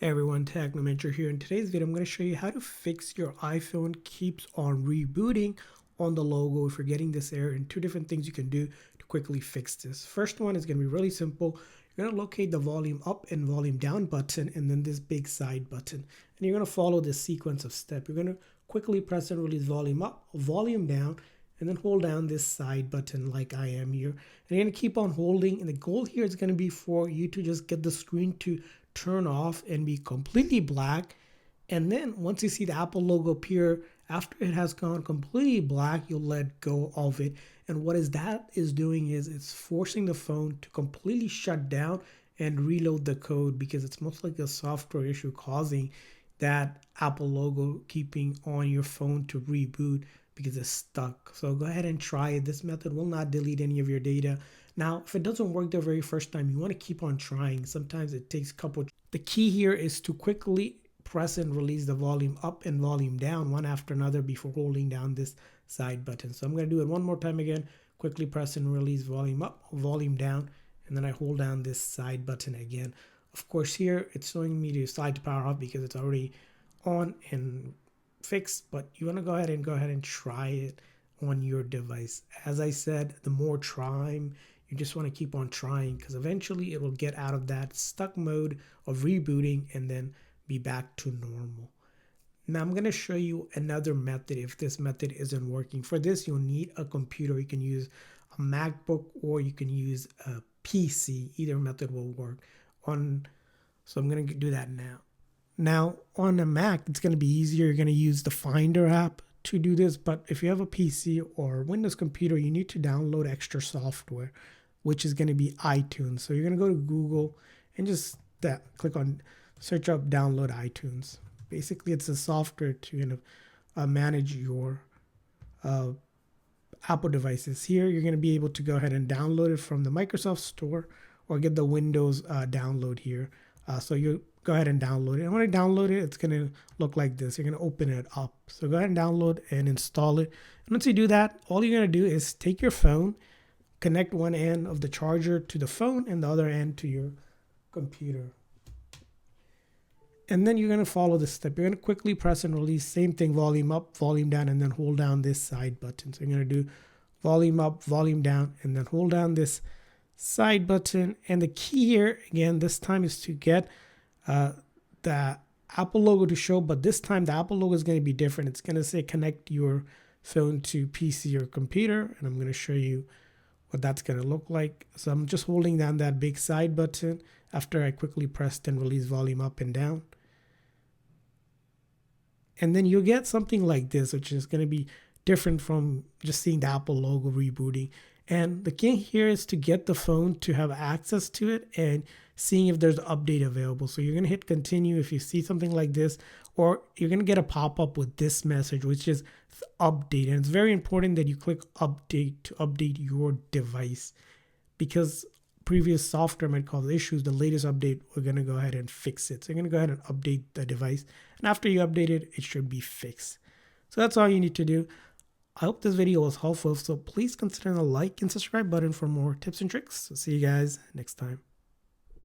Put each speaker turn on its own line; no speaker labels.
Hey everyone, Technomentor here. In today's video, I'm going to show you how to fix your iPhone keeps on rebooting on the logo if you're getting this error, and two different things you can do to quickly fix this. First one is going to be really simple. You're going to locate the volume up and volume down button and then this big side button. And you're going to follow this sequence of steps. You're going to quickly press and release volume up, volume down, and then hold down this side button like I am here. And you're going to keep on holding, and the goal here is going to be for you to just get the screen to turn off and be completely black. And then once you see the Apple logo appear, after it has gone completely black, you'll let go of it. And what that is doing is it's forcing the phone to completely shut down and reload the code, because it's most like a software issue causing that Apple logo keeping on your phone to reboot because it's stuck. So go ahead and try it. This method will not delete any of your data. Now, if it doesn't work the very first time, you want to keep on trying. Sometimes it takes a couple. The key here is to quickly press and release the volume up and volume down one after another before holding down this side button. So I'm going to do it one more time again. Quickly press and release volume up, volume down, and then I hold down this side button again. Of course, here it's showing me to slide to power off because it's already on and fixed, but you want to go ahead and try it on your device. As I said, the more trying, you just want to keep on trying, because eventually it will get out of that stuck mode of rebooting and then be back to normal. Now I'm going to show you another method if this method isn't working. For this, you'll need a computer. You can use a MacBook or you can use a PC. Either method will work. So I'm going to do that now. Now on a Mac, it's going to be easier. You're going to use the Finder app to do this, but if you have a PC or Windows computer, you need to download extra software, which is going to be iTunes. So you're going to go to Google and just click on search up download iTunes. Basically, it's a software to manage your Apple devices. Here, you're going to be able to go ahead and download it from the Microsoft Store or get the Windows download here. So you go ahead and download it. And when I download it, it's going to look like this. You're going to open it up. So go ahead and download and install it. And once you do that, all you're going to do is take your phone, connect one end of the charger to the phone and the other end to your computer. And then you're going to follow this step. You're going to quickly press and release, same thing, volume up, volume down, and then hold down this side button. So you're going to do volume up, volume down, and then hold down this side button. And the key here, again, this time is to get the Apple logo to show, but this time the Apple logo is going to be different. It's going to say connect your phone to PC or computer, and I'm going to show you what that's going to look like. So I'm just holding down that big side button after I quickly pressed and release volume up and down. And then you'll get something like this, which is going to be different from just seeing the Apple logo rebooting. And the key here is to get the phone to have access to it and seeing if there's an update available. So you're going to hit continue if you see something like this, or you're going to get a pop-up with this message, which is update. And it's very important that you click update to update your device, because previous software might cause issues. The latest update, we're going to go ahead and fix it. So you're going to go ahead and update the device. And after you update it, it should be fixed. So that's all you need to do. I hope this video was helpful. So please consider the like and subscribe button for more tips and tricks. So see you guys next time.